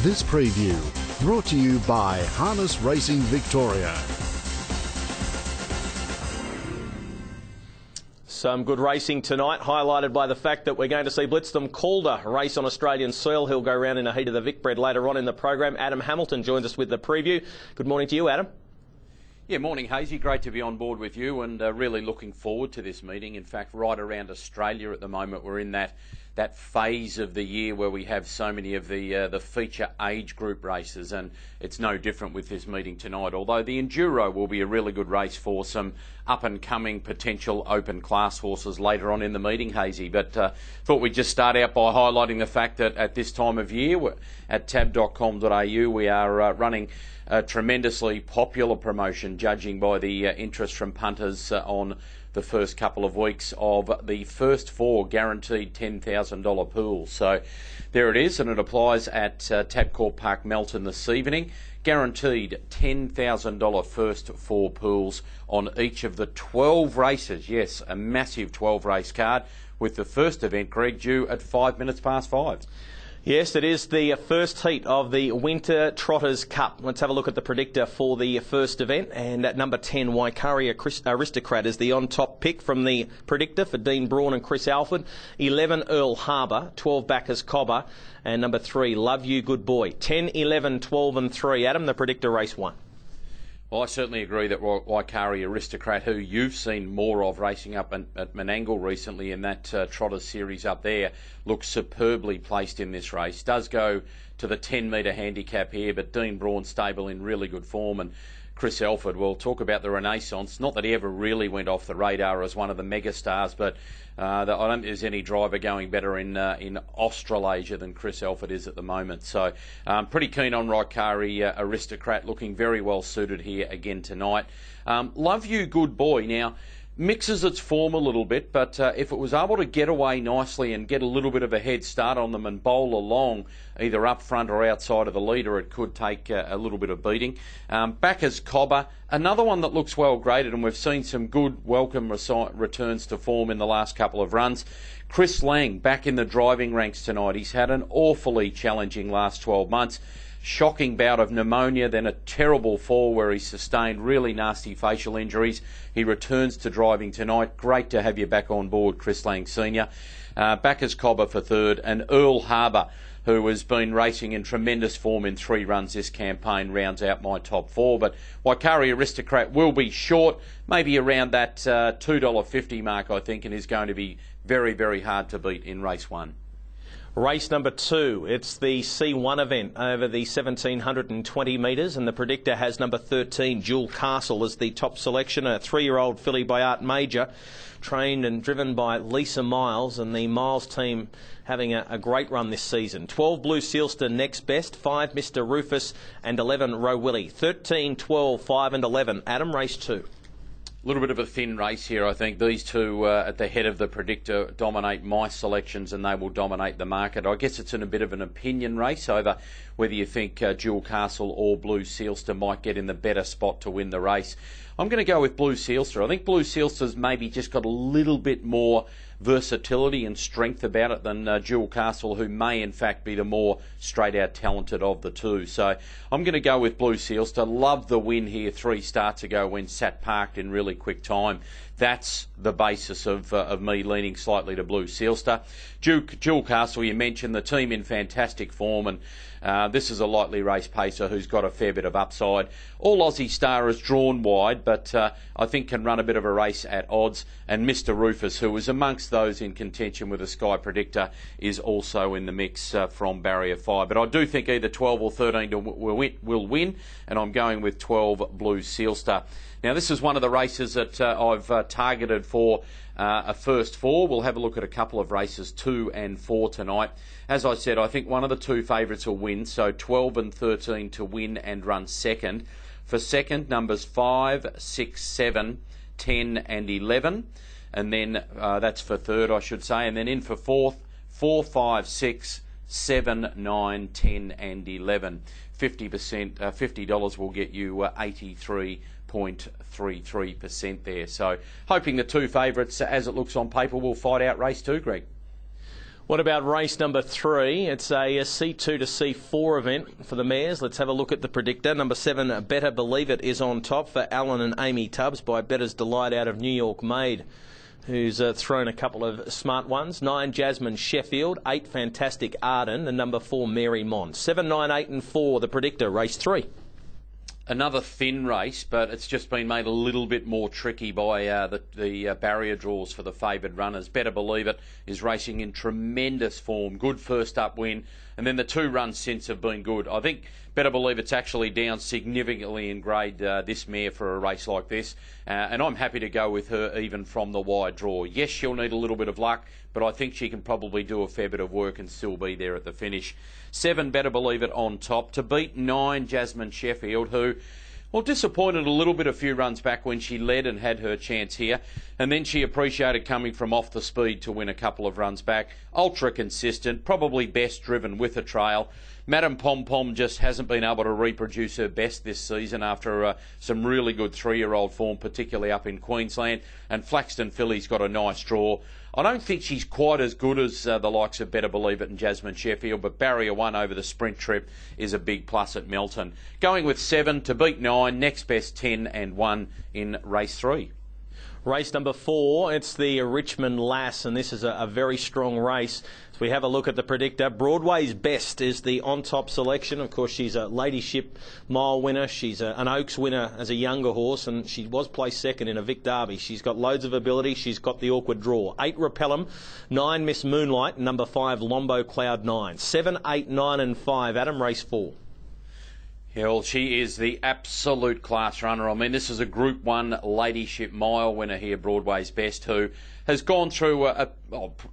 This preview brought to you by Harness Racing Victoria. Some good racing tonight, highlighted by the fact that we're going to see Blitzdom Calder race on Australian soil. He'll go round in a heat of the Vicbred later on in the program. Adam Hamilton joins us with the preview. Good morning to you, Adam. Yeah, morning, Hazy. Great to be on board with you and really looking forward to this meeting. In fact, right around Australia at the moment, we're in that phase of the year where we have so many of the feature age group races, and it's no different with this meeting tonight, although the Enduro will be a really good race for some up-and-coming potential open class horses later on in the meeting, Hazy. But thought we'd just start out by highlighting the fact that at this time of year at tab.com.au we are running a tremendously popular promotion, judging by the interest from punters on the first couple of weeks of the first four guaranteed $10,000 pools. So there it is, and it applies at Tabcorp Park Melton this evening. Guaranteed $10,000 first four pools on each of the 12 races. Yes, a massive 12 race card with the first event, Greg, due at 5 minutes past 5. Yes, it is the first heat of the Winter Trotters Cup. Let's have a look at the predictor for the first event. And at number 10, Waikari Aristocrat is the on-top pick from the predictor for Dean Braun and Chris Alford. 11, Earl Harbour. 12, Bacchus Cobber. And number 3, Love You Good Boy. 10, 11, 12 and 3. Adam, the predictor, race 1. Well, I certainly agree that Waikari Aristocrat, who you've seen more of racing up at Menangle recently in that Trotters series up there, looks superbly placed in this race. Does go to the 10-metre handicap here, but Dean Braun stable in really good form, and Chris Alford, we'll talk about the renaissance. Not that he ever really went off the radar as one of the mega stars, but I don't think there's any driver going better in Australasia than Chris Alford is at the moment. So pretty keen on Waikari Aristocrat, looking very well suited here again tonight. Love You Good Boy now mixes its form a little bit, but if it was able to get away nicely and get a little bit of a head start on them and bowl along either up front or outside of the leader, it could take a little bit of beating. Bacchus Cobber, another one that looks well graded, and we've seen some good welcome returns to form in the last couple of runs. Chris Lang back in the driving ranks tonight. He's had an awfully challenging last 12 months. Shocking bout of pneumonia, then a terrible fall where he sustained really nasty facial injuries. He returns to driving tonight. Great to have you back on board, Chris Lang Sr. Bacchus Cobber for third, and Earl Harbour, who has been racing in tremendous form in 3 runs this campaign, rounds out my top 4. But Waikari Aristocrat will be short, maybe around that $2.50 mark, I think, and is going to be very, very hard to beat in race 1. Race number 2, it's the C1 event over the 1,720 metres, and the predictor has number 13, Jewel Castle, as the top selection, a 3-year-old filly by Art Major, trained and driven by Lisa Miles, and the Miles team having a great run this season. 12, Blue Sealster next best, 5, Mr Rufus, and 11, Row Willie. 13, 12, 5 and 11. Adam, race 2. A little bit of a thin race here, I think. These two at the head of the predictor dominate my selections, and they will dominate the market. I guess it's in a bit of an opinion race over whether you think Jewel Castle or Blue Sealster might get in the better spot to win the race. I'm going to go with Blue Sealster. I think Blue Sealster's maybe just got a little bit more versatility and strength about it than Jewel Castle, who may in fact be the more straight-out talented of the two. So I'm going to go with Blue Sealster. Love the win here 3 starts ago when sat parked in really quick time. That's the basis of me leaning slightly to Blue Sealster. Jewel Castle, you mentioned, the team in fantastic form, and this is a lightly raced pacer who's got a fair bit of upside. All Aussie Star is drawn wide, but I think can run a bit of a race at odds. And Mr Rufus, who is amongst those in contention with a Sky Predictor, is also in the mix from Barrier 5. But I do think either 12 or 13 will win, and I'm going with 12 Blue Sealster. Now, this is one of the races that I've targeted for a first 4. We'll have a look at a couple of races 2 and 4 tonight. As I said, I think one of the 2 favourites will win, so 12 and 13 to win and run second. For second, numbers 5, 6, 7, 10 and 11. And then that's for third, I should say. And then in for fourth, 4, 5, 6, 7, 9, 10 and 11. 50%, $50 will get you 83.33% there. So hoping the 2 favourites, as it looks on paper, will fight out race 2, Greg. What about race number 3? It's a C2 to C4 event for the mares. Let's have a look at the predictor. Number 7, Better Believe It, is on top for Alan and Amy Tubbs by Better's Delight out of New York Made, who's thrown a couple of smart ones. 9, Jasmine Sheffield. 8, Fantastic Arden. And number 4, Mary Mon. 7, 9, 8 and 4, the predictor, race 3. Another thin race, but it's just been made a little bit more tricky by the barrier draws for the favoured runners. Better Believe It is racing in tremendous form. Good first up win, and then the 2 runs since have been good. I think Better Believe It's actually down significantly in grade, this mare, for a race like this, and I'm happy to go with her even from the wide draw. Yes, she'll need a little bit of luck, but I think she can probably do a fair bit of work and still be there at the finish. 7, Better Believe It, on top to beat 9, Jasmine Sheffield, who, well, disappointed a little bit a few runs back when she led and had her chance here, and then she appreciated coming from off the speed to win a couple of runs back. Ultra consistent, probably best driven with a trail. Madam Pom Pom just hasn't been able to reproduce her best this season after some really good 3-year-old form, particularly up in Queensland, and Flaxton Filly's got a nice draw. I don't think she's quite as good as the likes of Better Believe It and Jasmine Sheffield, but barrier 1 over the sprint trip is a big plus at Melton. Going with 7 to beat 9, next best 10 and 1 in race 3. Race number 4, it's the Richmond Lass, and this is a very strong race. So we have a look at the predictor. Broadway's Best is the on-top selection. Of course, she's a Ladyship Mile winner. She's an Oaks winner as a younger horse, and she was placed second in a Vic Derby. She's got loads of ability. She's got the awkward draw. 8, Repellum. 9, Miss Moonlight. Number 5, Lombo Cloud 9. 7, 8, 9 and 5. Adam, race 4. Yeah, well, she is the absolute class runner. I mean, this is a Group 1 Ladyship Mile winner here, Broadway's Best, who has gone through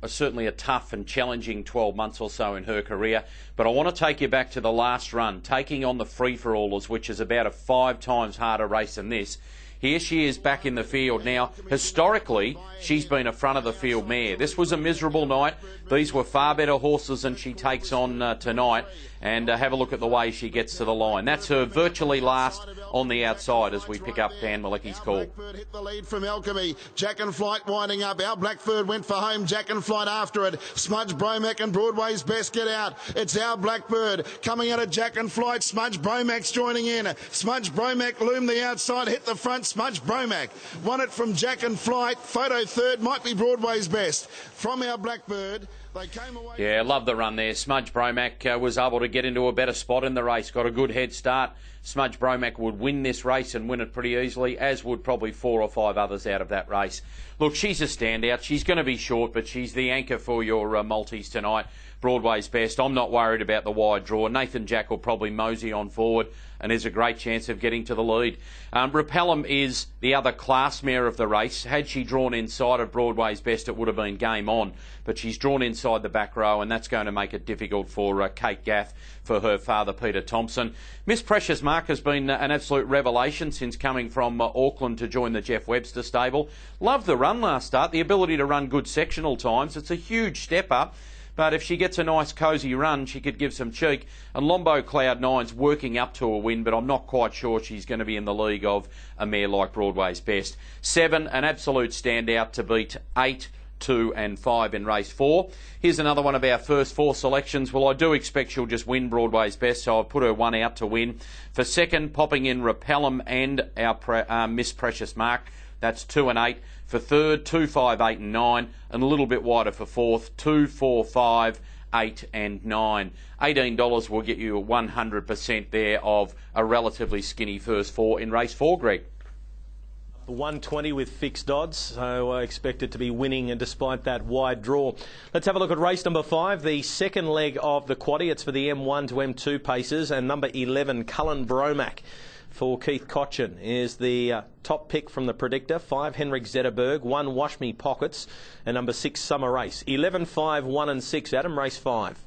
certainly a tough and challenging 12 months or so in her career. But I want to take you back to the last run, taking on the Free-for-Allers, which is about a 5 times harder race than this. Here she is back in the field. Now, historically, she's been a front-of-the-field mare. This was a miserable night. These were far better horses than she takes on tonight. And have a look at the way she gets to the line. That's her virtually last on the outside as we pick up Dan Malecki's call. Blackbird hit the lead from Alchemy. Jack and Flight winding up. Our Blackbird went for home. Jack and Flight after it. Smudge Bromack and Broadway's Best get out. It's our Blackbird coming out of Jack and Flight. Smudge Bromack's joining in. Smudge Bromack loomed the outside, hit the front. Smudge Bromack won it from Jack and Flight. Photo third, might be Broadway's Best. From our Blackbird, they came away. Yeah, love the run there. Smudge Bromack was able to get into a better spot in the race, got a good head start. Smudge Bromack would win this race and win it pretty easily, as would probably 4 or 5 others out of that race. Look, she's a standout. She's going to be short, but she's the anchor for your multis tonight. Broadway's Best. I'm not worried about the wide draw. Nathan Jack will probably mosey on forward, and there's a great chance of getting to the lead. Repellum is the other class mare of the race. Had she drawn inside of Broadway's Best, it would have been game on, but she's drawn inside the back row, and that's going to make it difficult for Kate Gaff, for her father Peter Thompson. Miss Precious Mark has been an absolute revelation since coming from Auckland to join the Jeff Webster stable. Loved the run last start, the ability to run good sectional times. It's a huge step up. But if she gets a nice cosy run, she could give some cheek. And Lombo Cloud 9's working up to a win, but I'm not quite sure she's going to be in the league of a mare like Broadway's Best. 7, an absolute standout to beat 8, 2 and 5 in race 4. Here's another one of our first 4 selections. Well, I do expect she'll just win Broadway's Best, so I've put her 1 out to win. For second, popping in Repellum and our Miss Precious Mark. That's 2 and 8. For third, 2, 5, 8 and 9. And a little bit wider for fourth, 2, 4, 5, 8 and 9. $18 will get you 100% there of a relatively skinny first 4 in race 4, Greg. 120 with fixed odds, so I expect it to be winning despite that wide draw. Let's have a look at race number 5, the second leg of the quaddie. It's for the M1 to M2 paces, and number 11, Cullen Bromack for Keith Cochin is the top pick from the predictor. 5, Henrik Zetterberg. 1, Wash Me Pockets. And number 6, Summer Race. 11, 5, 1 and 6. Adam, race 5.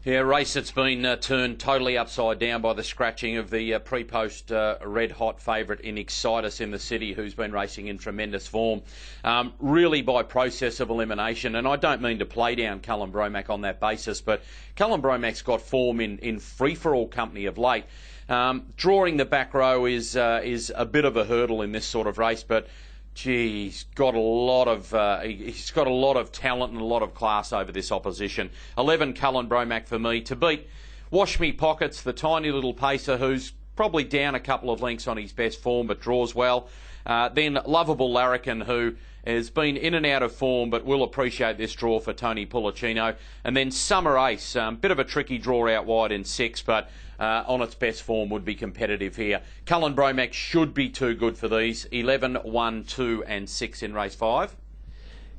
Yeah, a race that's been turned totally upside down by the scratching of the pre-post red-hot favourite in Excitus in the City, who's been racing in tremendous form. Really by process of elimination, and I don't mean to play down Cullen Bromack on that basis, but Cullen Bromack's got form in free-for-all company of late. Drawing the back row is a bit of a hurdle in this sort of race, but Gee, he's got a lot of talent and a lot of class over this opposition. 11 Cullen Bromack for me to beat. Wash Me Pockets, the tiny little pacer who's probably down a couple of lengths on his best form but draws well. Then Lovable Larrikin, who has been in and out of form but will appreciate this draw for Tony Pulicino. And then Summer Ace, bit of a tricky draw out wide in 6, but on its best form would be competitive here. Cullen Bromack should be too good for these. 11, 1, 2 and 6 in race 5.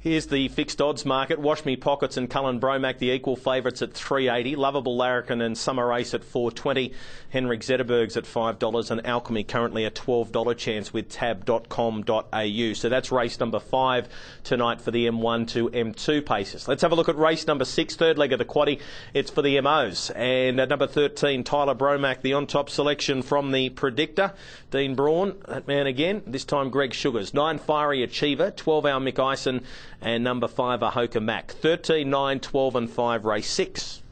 Here's the fixed odds market. Wash Me Pockets and Cullen Bromack, the equal favourites at $3.80. Lovable Larrikin and Summer Race at $4.20. Henrik Zetterberg's at $5 and Alchemy currently a $12 chance with tab.com.au. So that's race number 5 tonight for the M1 to M2 paces. Let's have a look at race number 6, third leg of the quaddie. It's for the MOs. And at number 13, Tyler Bromack, the on-top selection from the Predictor. Dean Braun, that man again. This time Greg Sugars. 9 Fiery Achiever, 12 Our Mick Ison, and number 5 Ahoka Mac. 13, 9, 12 and 5 race 6.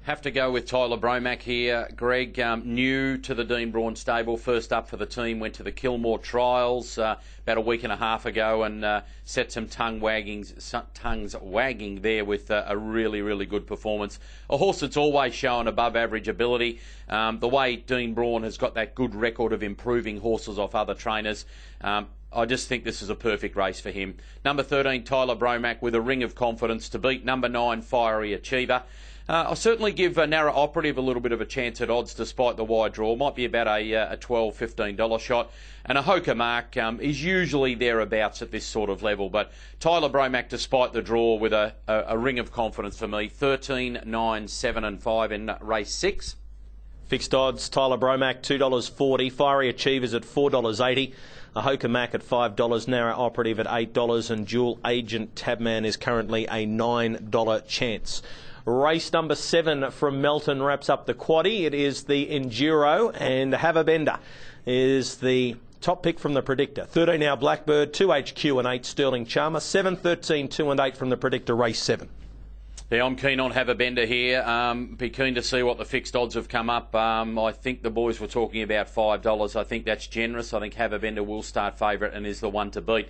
Have to go with Tyler Bromack here. Greg, new to the Dean Braun stable, first up for the team, went to the Kilmore Trials about a week and a half ago and set some tongues wagging there with a really, really good performance. A horse that's always shown above average ability. The way Dean Braun has got that good record of improving horses off other trainers, I just think this is a perfect race for him. Number 13, Tyler Bromack, with a ring of confidence to beat number 9, Fiery Achiever. I'll certainly give Narra Operative a little bit of a chance at odds despite the wide draw. Might be about a $12, $15 shot. And Ahoka Mark is usually thereabouts at this sort of level. But Tyler Bromack, despite the draw, with a ring of confidence for me. 13, 9, 7 and 5 in race 6. Fixed odds, Tyler Bromack $2.40. Fiery Achievers at $4.80. Ahoka Mac at $5, Narra Operative at $8, and Dual Agent Tabman is currently a $9 chance. Race number 7 from Melton wraps up the quaddie. It is the Enduro, and Have a Bender is the top pick from the Predictor. 13 Our Blackbird, 2 HQ and 8 Sterling Charmer, 7, 13, 2 and 8 from the Predictor, race 7. Yeah, I'm keen on Have a Bender here. Be keen to see what the fixed odds have come up. I think the boys were talking about $5. I think that's generous. I think Have a Bender will start favourite and is the one to beat.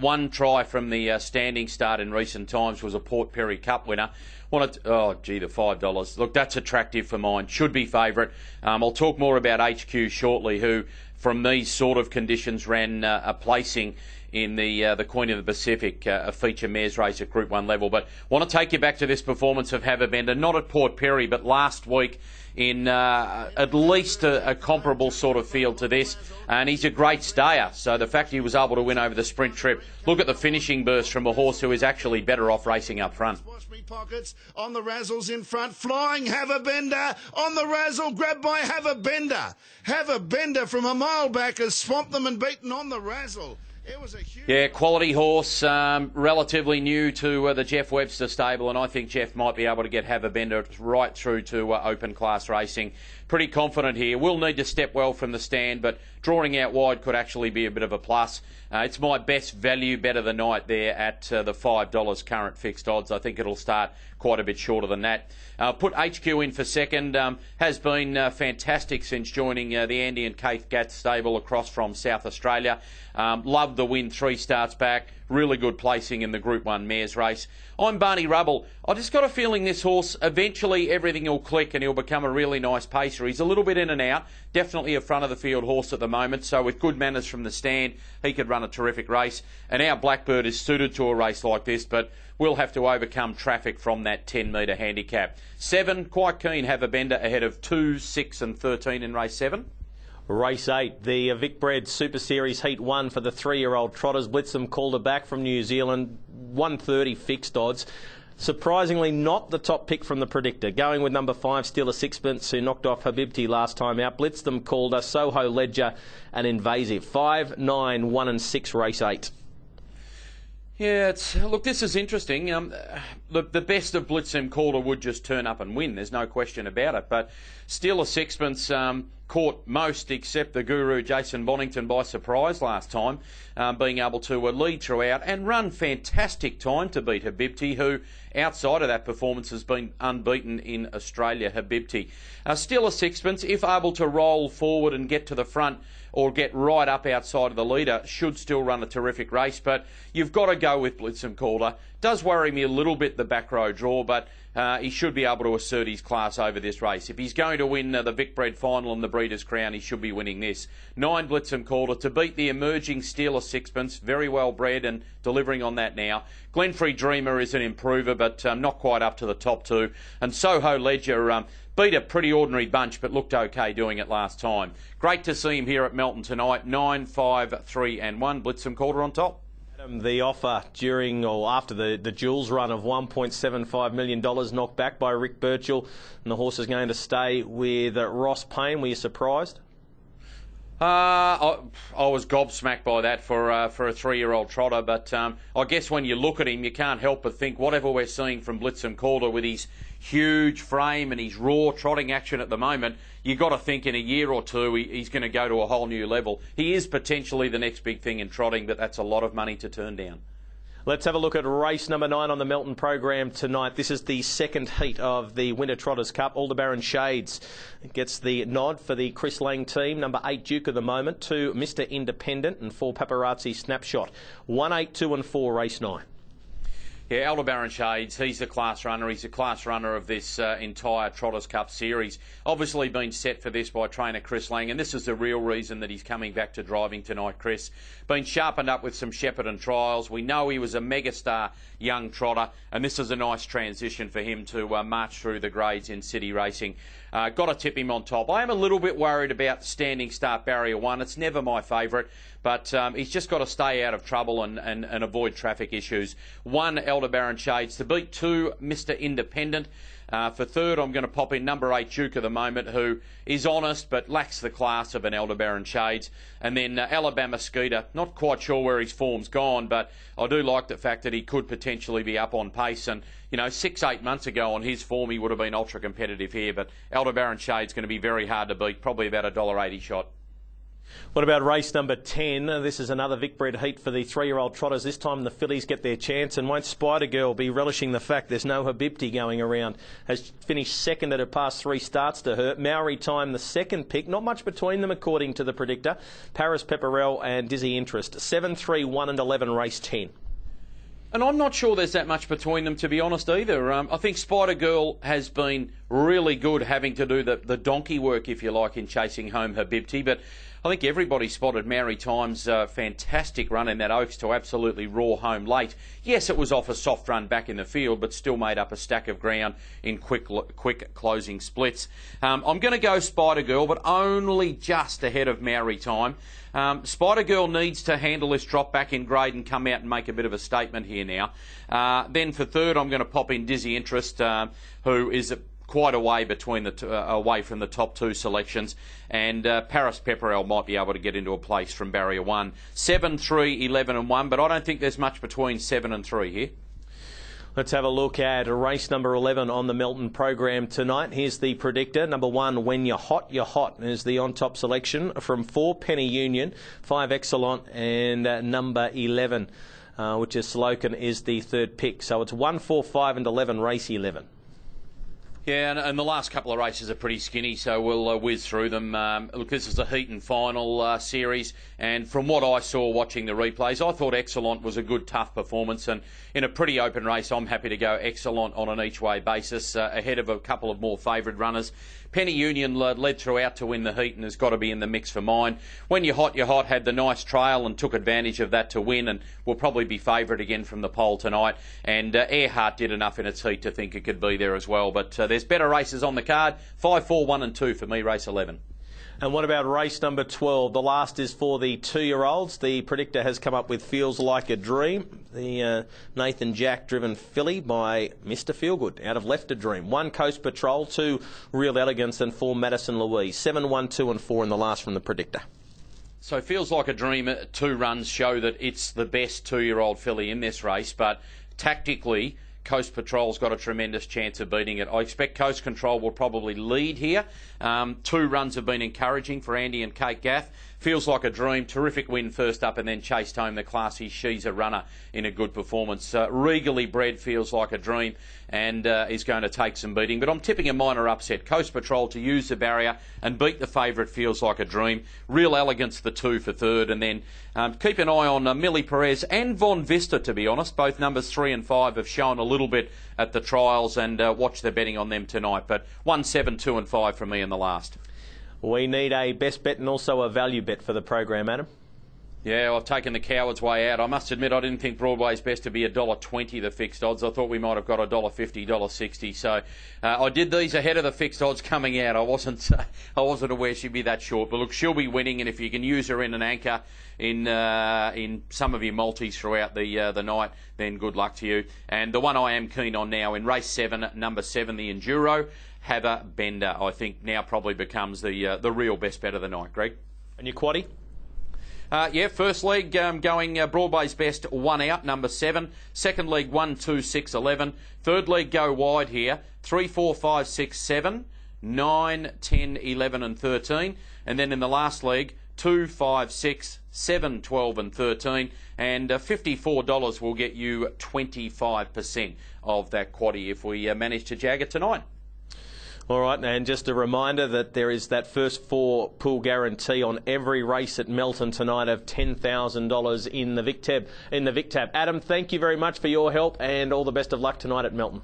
One try from the standing start in recent times was a Port Perry Cup winner. The $5. Look, that's attractive for mine. Should be favourite. I'll talk more about HQ shortly, who from these sort of conditions ran a placing in the Queen of the Pacific, a feature mares race at Group 1 level. But want to take you back to this performance of Have a Bender, not at Port Perry, but last week in at least a comparable sort of field to this. And he's a great stayer, so the fact he was able to win over the sprint trip, look at the finishing burst from a horse who is actually better off racing up front. Wash Me Pockets on the Razzles in front, flying Have a Bender on the Razzle, grabbed by Have a Bender. Have a Bender from a mile back has swamped them and beaten on the Razzle. It was a huge... Yeah, quality horse, relatively new to the Jeff Webster stable, and I think Jeff might be able to get Have a Bender right through to open class racing. Pretty confident here. Will need to step well from the stand, but drawing out wide could actually be a bit of a plus. It's my best value bet of the night there at the $5 current fixed odds. I think it'll start quite a bit shorter than that. Put HQ in for second. Has been fantastic since joining the Andy and Keith Gatz stable across from South Australia. Loved the win 3 starts back. Really good placing in the Group 1 mares race. I'm Barney Rubble. I just got a feeling this horse, eventually everything will click and he'll become a really nice pacer. He's a little bit in and out. Definitely a front of the field horse at the moment. So with good manners from the stand, he could run a terrific race. And our Blackbird is suited to a race like this, but we'll have to overcome traffic from that 10-metre handicap. 7, quite keen, Have a Bender ahead of 2, 6 and 13 in race 7. Race 8, the Vicbred Super Series Heat 1 for the 3-year-old trotters. Blitzham called her back from New Zealand, 130 fixed odds. Surprisingly not the top pick from the Predictor. Going with number 5, Steal a Sixpence, who knocked off Habibti last time out. Blitzham called her, Soho Ledger and Invasive. 5, 9, 1 and 6, race 8. Yeah, look, this is interesting. the best of Blitzem Calder would just turn up and win. There's no question about it. But still a sixpence caught most except the guru Jason Bonington by surprise last time, being able to lead throughout and run fantastic time to beat Habibti, who outside of that performance has been unbeaten in Australia. Habibti. Still a sixpence, if able to roll forward and get to the front or get right up outside of the leader, should still run a terrific race. But you've got to go with Blitzem Calder. Does worry me a little bit, the back row draw, but he should be able to assert his class over this race. If he's going to win the Vic Bred Final and the Breeders' Crown, he should be winning this. 9 Blitzem Calder to beat the emerging Steeler Sixpence, very well bred and delivering on that now. Glenfrey Dreamer is an improver, but not quite up to the top 2. And Soho Ledger beat a pretty ordinary bunch, but looked okay doing it last time. Great to see him here at Melton tonight. 9, 5, 3 and 1. Blitzem Calder on top. The offer during or after the Jules run of $1.75 million knocked back by Rick Birchall, and the horse is going to stay with Ross Payne. Were you surprised? I was gobsmacked by that for a 3-year-old trotter, but I guess when you look at him, you can't help but think whatever we're seeing from Blitzem Calder with his huge frame and his raw trotting action at the moment, you've got to think in a year or two he's going to go to a whole new level. He is potentially the next big thing in trotting, but that's a lot of money to turn down. Let's have a look at race number 9 on the Melton program tonight. This is the second heat of the Winter Trotters Cup. Aldebaran Shades gets the nod for the Chris Lang team. Number 8 Duke of the Moment, 2 Mr Independent and 4 Paparazzi Snapshot. 1, 8, 2 and 4 race 9. Yeah, Aldebaran Shades, he's the class runner. He's the class runner of this entire Trotters Cup series. Obviously been set for this by trainer Chris Lang, and this is the real reason that he's coming back to driving tonight, Chris. Been sharpened up with some Shepparton trials. We know he was a megastar young trotter, and this is a nice transition for him to march through the grades in city racing. Got to tip him on top. I am a little bit worried about standing start barrier 1. It's never my favourite, but he's just got to stay out of trouble and avoid traffic issues. 1 Aldebaran Shades to beat 2 Mr Independent. For third, I'm going to pop in number 8 Duke of the Moment, who is honest but lacks the class of an Aldebaran Shades. And then Alabama Skeeter, not quite sure where his form's gone, but I do like the fact that he could potentially be up on pace. And, you know, 6-8 months ago on his form, he would have been ultra competitive here. But Aldebaran Shade's going to be very hard to beat, probably about a $1.80 shot. What about race number 10? This is another Vic Bred heat for the 3-year-old trotters. This time the fillies get their chance, and won't Spider Girl be relishing the fact there's no Habibti going around? Has finished second at her past 3 starts to her. Maori Time, the second pick. Not much between them according to the predictor. Paris Pepperell and Dizzy Interest. 7, 3, 1 and 11 race 10. And I'm not sure there's that much between them, to be honest, either. I think Spider Girl has been really good having to do the donkey work, if you like, in chasing home Habibti, but I think everybody spotted Maori Time's fantastic run in that Oaks to absolutely raw home late. Yes, it was off a soft run back in the field, but still made up a stack of ground in quick closing splits. I'm going to go Spider Girl, but only just ahead of Maori Time. Spider Girl needs to handle this drop back in grade and come out and make a bit of a statement here now. Then for third, I'm going to pop in Dizzy Interest, who is quite away between away from the top 2 selections, and Paris Pepperell might be able to get into a place from barrier 1. 7, 3, 11 and 1, but I don't think there's much between 7 and 3 here. Let's have a look at race number 11 on the Melton program tonight. Here's the predictor. Number 1, When You're Hot, You're Hot, is the on-top selection from 4 Penny Union, 5 Excellent, and number 11, which is Slocan, is the third pick. So it's 1, 4, 5 and 11, race 11. Yeah, and the last couple of races are pretty skinny, so we'll whiz through them. Look, this is a heat and final series, and from what I saw watching the replays, I thought Excellent was a good, tough performance, and in a pretty open race, I'm happy to go Excellent on an each-way basis, ahead of a couple of more favoured runners. Penny Union led throughout to win the heat and has got to be in the mix for mine. When You're Hot, You're Hot had the nice trail and took advantage of that to win, and will probably be favourite again from the pole tonight. And Earhart did enough in its heat to think it could be there as well. But there's better races on the card. 5, 4, 1 and 2 for me, race 11. And what about race number 12? The last is for the 2-year-olds. The predictor has come up with Feels Like a Dream, the Nathan Jack driven filly by Mr Feelgood out of Left a Dream. 1 Coast Patrol, 2 Real Elegance and 4 Madison Louise. 7, 1, 2 and 4 in the last from the predictor. So Feels Like a Dream, 2 runs show that it's the best 2-year-old filly in this race, but tactically Coast Patrol's got a tremendous chance of beating it. I expect Coast Control will probably lead here. 2 runs have been encouraging for Andy and Kate Gaff. Feels like a dream. Terrific win first up and then chased home the classy She's a Runner in a good performance. Regally bred feels like a dream and is going to take some beating. But I'm tipping a minor upset. Coast Patrol to use the barrier and beat the favourite feels like a dream. Real Elegance the 2 for third. And then keep an eye on Millie Perez and Von Vista, to be honest. Both numbers 3 and 5 have shown a little bit at the trials, and watch the betting on them tonight. But 1, 7, 2 and 5 from me in the last. We need a best bet and also a value bet for the program, Adam. Yeah, I've taken the coward's way out. I must admit I didn't think Broadway's best to be $1.20 the fixed odds. I thought we might have got $1.50, $1.60. So I did these ahead of the fixed odds coming out. I wasn't aware she'd be that short. But look, she'll be winning, and if you can use her in an anchor in some of your multis throughout the night, then good luck to you. And the one I am keen on now in race 7, number 7, the Enduro, Heather Bender, I think now probably becomes the real best bet of the night, Greg. And your quaddie? Yeah, first leg going Broadway's best, 1 out, number 7. Second leg 1, 2, 6, 11. Third leg go wide here, 3, 4, 5, 6, 7, 9, 10, 11 and 13. And then in the last leg, 2, 5, 6, 7, 12 and 13. And $54 will get you 25% of that quaddie if we manage to jag it tonight. All right, and just a reminder that there is that first 4 pool guarantee on every race at Melton tonight of $10,000 in the VicTab. Adam, thank you very much for your help and all the best of luck tonight at Melton.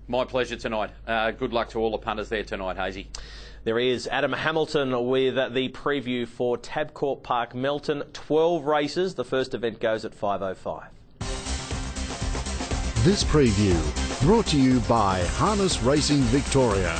My pleasure tonight. Good luck to all the punters there tonight, Hazy. There is Adam Hamilton with the preview for Tabcorp Park Melton. 12 races. The first event goes at 5:05. This preview brought to you by Harness Racing Victoria.